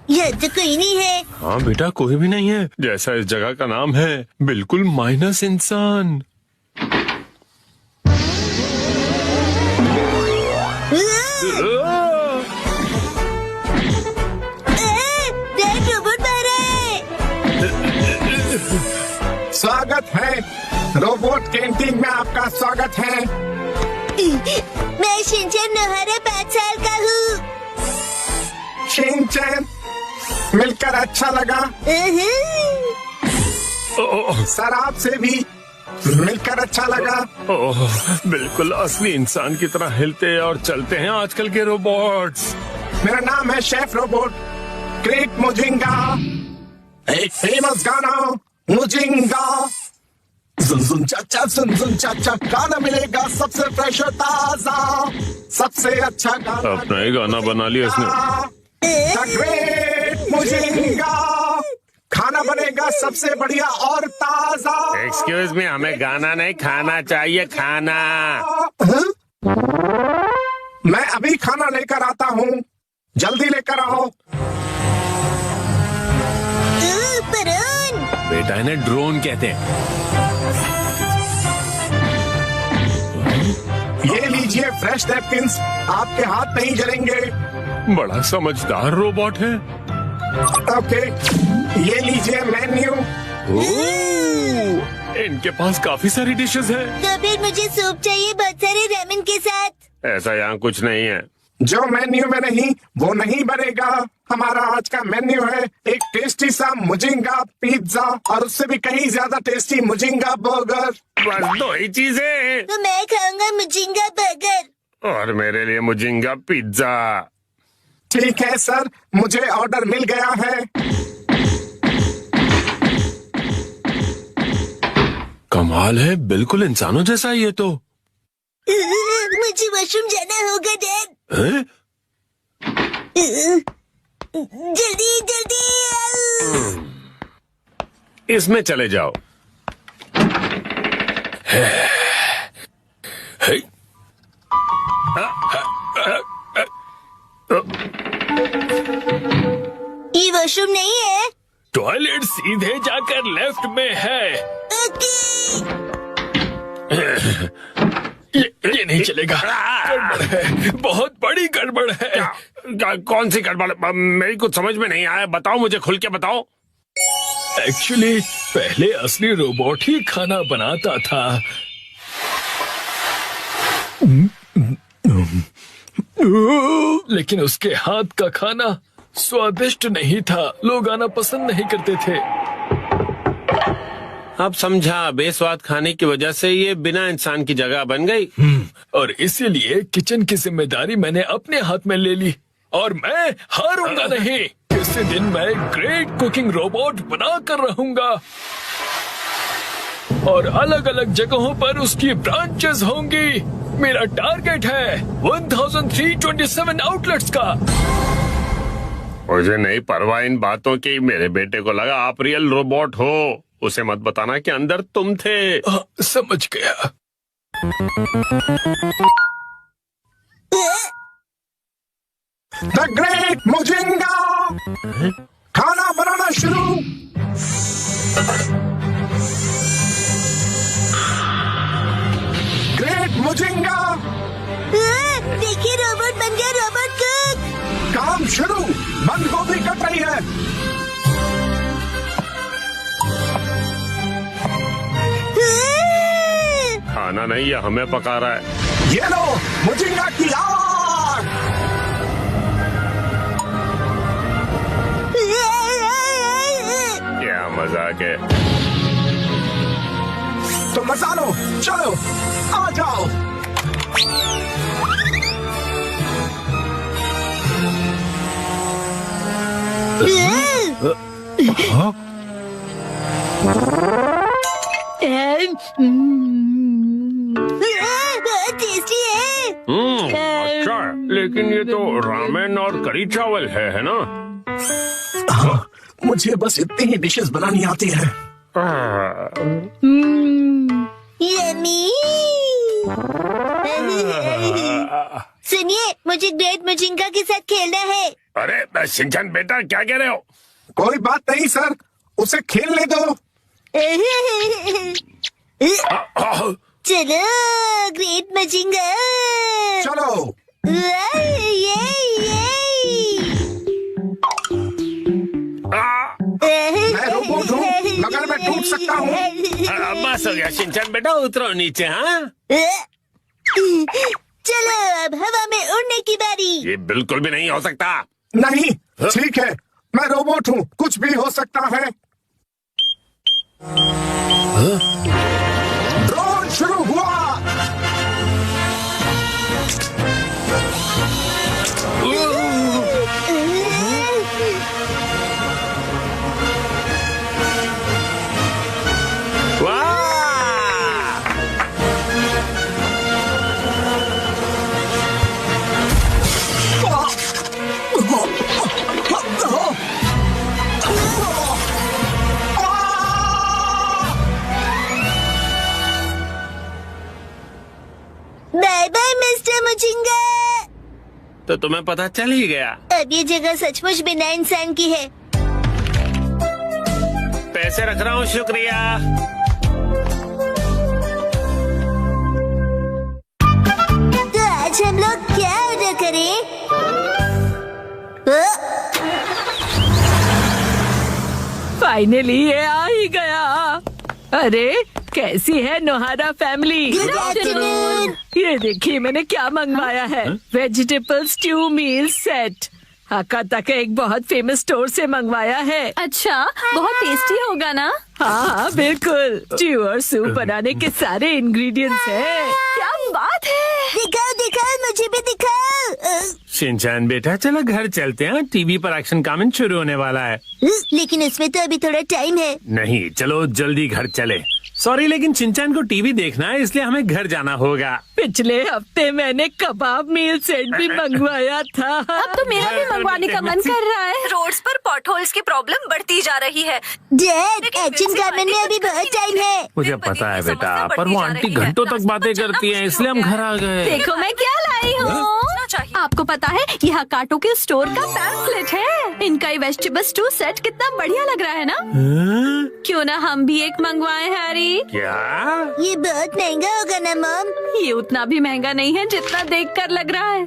यहाँ तो कोई नहीं है। हाँ बेटा, कोई भी नहीं है। जैसा इस जगह का नाम है, बिल्कुल माइनस इंसान। रोबोट मारा है। स्वागत है, रोबोट कैंटीन में आपका स्वागत है। मैं शिनचैन नोहारा 5 साल का हूँ। शिनचैन, मिलकर अच्छा लगा। सर, आपसे भी मिलकर अच्छा लगा। ओह, बिल्कुल असली इंसान की तरह हिलते और चलते हैं आजकल के रोबोट्स। मेरा नाम है शेफ रोबोट ग्रेट मुजिंगा। एक फेमस गाना मुजिंगा। सुन सुन चाचा गाना मिलेगा सबसे फ्रेश और ताजा, सबसे अच्छा गाना। अपना ही गाना बना लिया इसने। द ग्रेट मुजिंगा, खाना बनेगा सबसे बढ़िया और ताजा। एक्सक्यूज मी, हमें गाना नहीं खाना चाहिए, खाना। मैं अभी खाना लेकर आता हूँ, जल्दी लेकर आओ। बेटा इन्हें ड्रोन कहते हैं। ये लीजिए फ्रेश नैपकिंस, आपके हाथ नहीं जलेंगे। बड़ा समझदार रोबोट है। ओके, ये लीजिए मेन्यू। इनके पास काफी सारी डिशेस है। तो फिर मुझे सूप चाहिए बहुत सारे रेमन के साथ। ऐसा यहाँ कुछ नहीं है। जो मेन्यू में नहीं वो नहीं बनेगा। हमारा आज का मेन्यू है एक टेस्टी सा मुजिंगा पिज्जा और उससे भी कहीं ज्यादा टेस्टी मुजिंगा बर्गर। बस 2 ही चीजें तो मैं खाऊंगा मुजिंगा बर्गर। और मेरे लिए मुजिंगा पिज्जा। ठीक है सर, मुझे ऑर्डर मिल गया है। कमाल है, बिल्कुल इंसानों जैसा ही है तो। मुझे वॉशरूम जाना होगा डैड। हैं? जल्दी जल्दी। इसमें चले जाओ। ये वॉशरूम नहीं है। टॉयलेट सीधे जाकर लेफ्ट में है। ये नहीं चलेगा, गड़बड़ है, बहुत बड़ी गड़बड़ है। कौन सी गड़बड़? मेरी कुछ समझ में नहीं आया, बताओ मुझे, खुल के बताओ। एक्चुअली पहले असली रोबोट ही खाना बनाता था। लेकिन उसके हाथ का खाना स्वादिष्ट नहीं था, लोग आना पसंद नहीं करते थे। अब समझा, बेस्वाद खाने की वजह से ये बिना इंसान की जगह बन गई। और इसीलिए किचन की जिम्मेदारी मैंने अपने हाथ में ले ली और मैं हारूंगा नहीं। किसी दिन मैं ग्रेट कुकिंग रोबोट बना कर रहूंगा और अलग अलग जगहों पर उसकी ब्रांचेस होंगी। मेरा टारगेट है 1327 आउटलेट्स का। मुझे नहीं परवाह इन बातों की। मेरे बेटे को लगा आप रियल रोबोट हो। उसे मत बताना कि अंदर तुम थे। समझ गया। द ग्रेट मुजिंगा खाना बनाना शुरू। ग्रेट मुजिंगा देखिए रोबोट बन गया, रोबोट कुक। काम शुरू। बंद गोभी कट रही है। खाना नहीं, ये हमें पका रहा है। ये लो मुजिंगा की आग। क्या मजाक है। तो मजा लो, चलो आ जाओ। टेस्टी है। अच्छा है, लेकिन ये तो रामेन और करी चावल है ना? हाँ, मुझे बस इतनी ही डिशेस बनानी आती है। यम्मी। सुनिए, मुझे ग्रेट मुजिंगा के साथ खेलना है। अरे शिनचैन बेटा, क्या कह रहे हो? कोई बात नहीं सर, उसे खेलने दो। चलो ग्रेट मुजिंगा। चलो। मैं रोबोट हूँ, मगर मैं टूट सकता हूँ। बस हो गया शिनचैन बेटा, उतरो नीचे। हाँ, चलो अब हवा में उड़ने की बारी। ये बिल्कुल भी नहीं हो सकता। नहीं, ठीक है, मैं रोबोट हूँ, कुछ भी हो सकता है। ड्रोन शुरू हुआ। बाय बाय मिस्टर मुजिंगा। तो तुम्हें पता चल ही गया। अब ये जगह सचमुच बिना इंसान की है। पैसे रख रहा हूँ, शुक्रिया। तो आज हम लोग क्या ऑर्डर करें? फाइनली ये आ ही गया। अरे कैसी है नोहारा फैमिली? Good afternoon. ये देखिए मैंने क्या मंगवाया है, वेजिटेबल स्ट्यू मील सेट। हकाता के एक बहुत फेमस स्टोर से मंगवाया है। अच्छा, बहुत टेस्टी होगा ना? हाँ बिल्कुल, स्ट्यू और सूप बनाने के सारे इंग्रेडिएंट्स हैं। क्या बात है! दिखाओ दिखाओ, मुझे भी दिखाओ। शिनचैन बेटा चलो घर चलते हैं, टीवी पर एक्शन कमेंट शुरू होने वाला है। लेकिन इसमें तो अभी थोड़ा टाइम है। नहीं चलो जल्दी घर चले। सॉरी लेकिन शिनचैन को टीवी देखना है इसलिए हमें घर जाना होगा। पिछले हफ्ते मैंने कबाब मील सेट भी मंगवाया था। अब तो मेरा भी मंगवाने का मन कर रहा है। रोड्स पर पॉटहोल्स की प्रॉब्लम बढ़ती जा रही है। डैड, एक्शन कमेंट में अभी बहुत टाइम है। मुझे पता है बेटा, पर वो आंटी घंटों तक बातें करती हैं इसलिए हम घर आ गए। देखो मैं क्या लाई हूँ। आपको पता है ये हकाटो के स्टोर का पैम्फलेट है। इनका ये वेजिटेबल स्टू सेट कितना बढ़िया लग रहा है ना? क्यों ना हम भी एक मंगवाएं हैरी? क्या? ये बहुत महंगा होगा ना मॉम? ये उतना भी महंगा नहीं है जितना देखकर लग रहा है।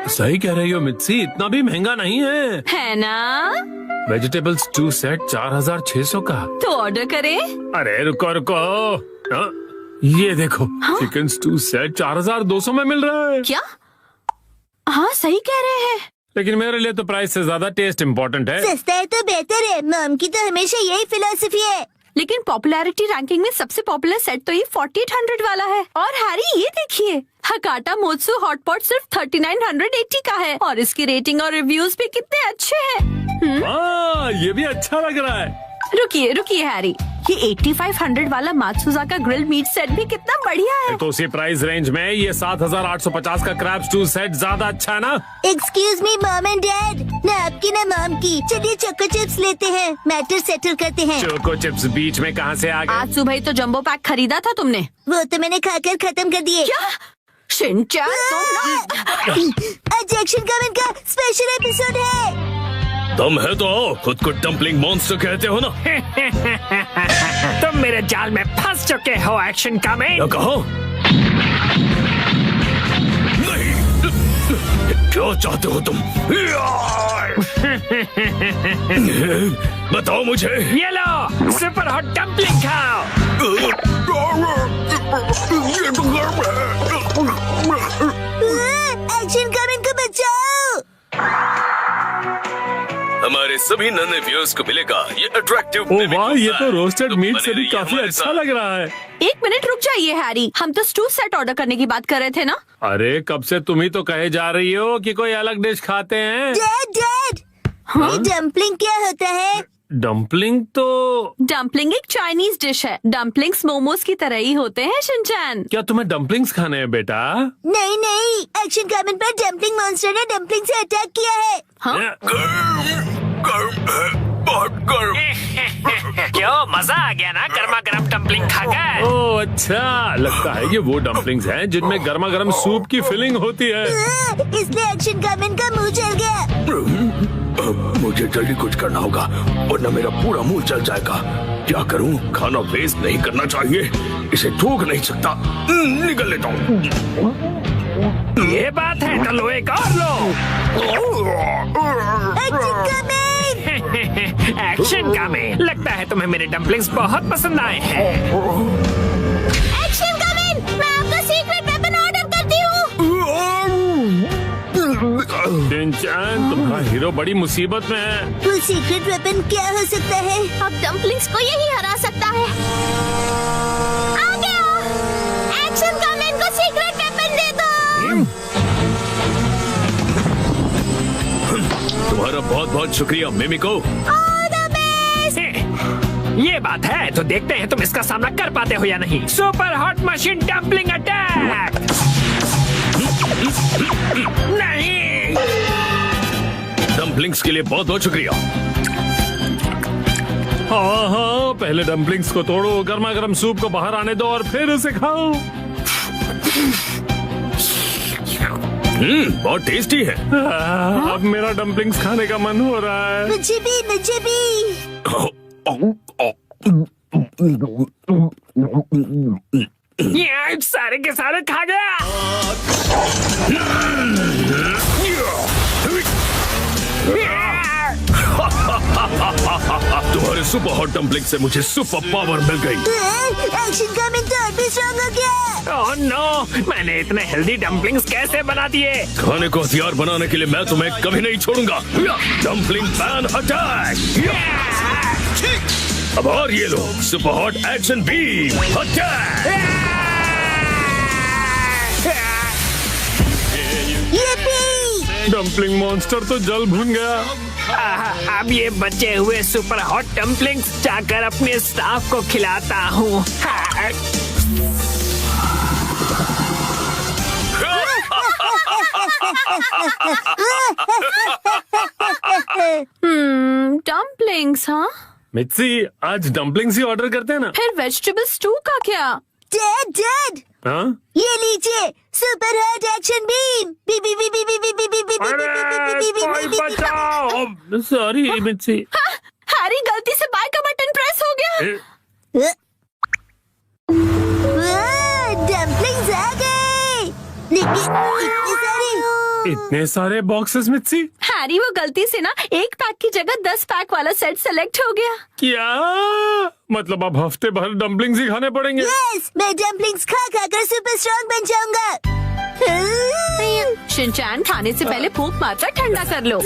सही कह रही हो मित्सी, इतना भी महंगा नहीं है ना? वेजिटेबल स्टू सेट 4600 का। तो ऑर्डर करें? अरे रुको रुको, ये देखो चिकन स्टू सेट 4200 में मिल रहा है। क्या? हाँ सही कह रहे हैं। लेकिन मेरे लिए तो प्राइस से ज्यादा टेस्ट इम्पोर्टेंट है। सस्ता है तो बेहतर है। मॉम की तो हमेशा यही फिलॉसफी है। लेकिन पॉपुलैरिटी रैंकिंग में सबसे पॉपुलर सेट तो ये 4800 वाला है। और हैरी ये देखिए, हकाटा मोत्सु हॉटपॉट सिर्फ 3980 का है और इसकी रेटिंग और रिव्यूज भी कितने अच्छे हैं। हाँ ये भी अच्छा लग रहा है। रुकिए रुकिए हैरी, ये 8500 वाला मात्सुजाका ग्रिल्ड मीट सेट भी कितना बढ़िया है। तो उसी प्राइस रेंज में ये 7850 का क्रैब स्टू सेट ज्यादा अच्छा है ना? Excuse me mom and dad, ना आपकी ना मॉम की। चलिए चोको चिप्स लेते हैं, मैटर सेटल करते हैं। चोको चिप्स बीच में कहाँ से आ गए? आज सुबह ही तो जंबो पैक खरीदा था तुमने। वो तो मैंने खाकर खत्म कर दिए। क्या? शिनचैन तुम आज एक्शन कमेंट का स्पेशल एपिसोड है। तुम है तो आओ, खुद को डम्पलिंग मॉन्स्टर कहते हो ना? तुम मेरे जाल में फंस चुके हो एक्शन कमेंट। क्या कहो? नहीं, क्या चाहते हो तुम? बताओ मुझे। ये लो सुपर हॉट डम्पलिंग खाओ। एक्शन कमेंट को बचाओ। हमारे सभी नन्हे व्यूअर्स को मिलेगा ये अट्रैक्टिव। ओ वाह, ये तो रोस्टेड मीट से भी काफी अच्छा लग रहा है। एक मिनट रुक जाइए हैरी, हम तो स्टू सेट ऑर्डर करने की बात कर रहे थे ना? अरे कब से तुम ही तो कहे जा रही हो कि कोई अलग डिश खाते हैं। डैड डैड, ये डम्पलिंग क्या होता है? डम्पलिंग तो डम्पलिंग एक चाइनीज डिश है। डम्पलिंग्स मोमोज की तरह ही होते हैं शिनचैन। क्या तुम्हें डम्पलिंग्स खाने हैं बेटा? नहीं नहीं, एक्शन कमेंट पर डम्पलिंग मॉन्स्टर ने डम्पलिंग से अटैक किया है। हाँ? बहुत गर्म। क्यों मजा आ गया ना गर्मा गर्म डम्पलिंग खाकर? ओह अच्छा, लगता है ये वो डम्पलिंग्स हैं जिनमें गर्मा गर्म सूप की फिलिंग होती है। इसलिए एक्शन कमेंट का मुंह जल गया। मुझे जल्दी कुछ करना होगा वरना मेरा पूरा मुंह जल जाएगा। क्या करूं? खाना वेस्ट नहीं करना चाहिए, इसे थूक नहीं सकता। निकल लेता हूँ। ये बात है तो लो एक और लो। एक्शन कमेंट, एक्शन कमेंट, लगता है तुम्हें मेरे डम्पलिंग्स बहुत पसंद आए हैं। एक्शन कमेंट, मैं आपका सीक्रेट वेपन ऑर्डर करती हूँ। शिनचैन तुम्हारा हीरो बड़ी मुसीबत में है। वो सीक्रेट वेपन क्या हो सकता है? अब डम्पलिंग्स को यही हरा सकता है। आ गया, एक्शन कमेंट को सीक्रेट वेपन दे दो। तुम्हारा बहुत बहुत शुक्रिया मिमिको। All the best. ये बात है तो देखते हैं तुम इसका सामना कर पाते हो या नहीं। Super hot machine dumpling attack. नहीं, डम्पलिंग्स के लिए बहुत बहुत शुक्रिया। हाँ हाँ, पहले डम्पलिंग्स को तोड़ो, गर्मा गर्म सूप को बाहर आने दो और फिर उसे खाओ। बहुत टेस्टी है। अब मेरा डम्पलिंग्स खाने का मन हो रहा है। मुझे भी, मुझे भी। ये सारे के सारे खा गया। तुम्हारे सुपर हॉट डम्पलिंग से मुझे सुपर पावर मिल गई। एक्शन कमिंग तो और भी स्ट्रॉन्ग हो गया। ओह नो, मैंने इतने हेल्दी डम्पलिंग्स कैसे बना दिए? खाने को हथियार बनाने के लिए मैं तुम्हें कभी नहीं छोड़ूंगा। Dumpling pan attack. अब और ये लो super hot action beam attack. Dumpling monster तो जल भून गया। अब ये बचे हुए सुपर हॉट डम्पलिंग्स जाकर अपने स्टाफ को खिलाता हूँ। डम्पलिंग्स हाँ? मित्सी, आज डम्पलिंग्स ही ऑर्डर करते हैं ना? फिर वेजिटेबल स्टू का क्या? डैड हाँ? ये लीजिए सुपर हॉट एक्शन बीम। बी बी बी बी बी बी बी बी बी बी बी कोई बचाओ। सॉरी मित्सी। हैरी गलती से बाय का बटन प्रेस हो गया। डम्पलिंग्स आ गए। लेकिन इतने सारे बॉक्सेस मित्सी। हैरी वो गलती से ना एक पैक की जगह 10 पैक वाला सेट सेलेक्ट हो गया। क्या मतलब अब हफ्ते भर डम्पलिंग्स ही खाने पड़ेंगे? यस, मैं डम्पलिंग्स खा खा कर सुपर स्ट्रॉन्ग बन जाऊंगा। शिनचैन, खाने से पहले फूंक मारकर ठंडा कर लो।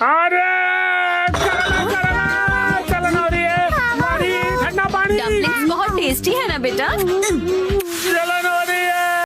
अरे चलन हो रही है। ठंडा पानी। डम्पलिंग्स बहुत टेस्टी है ना बेटा?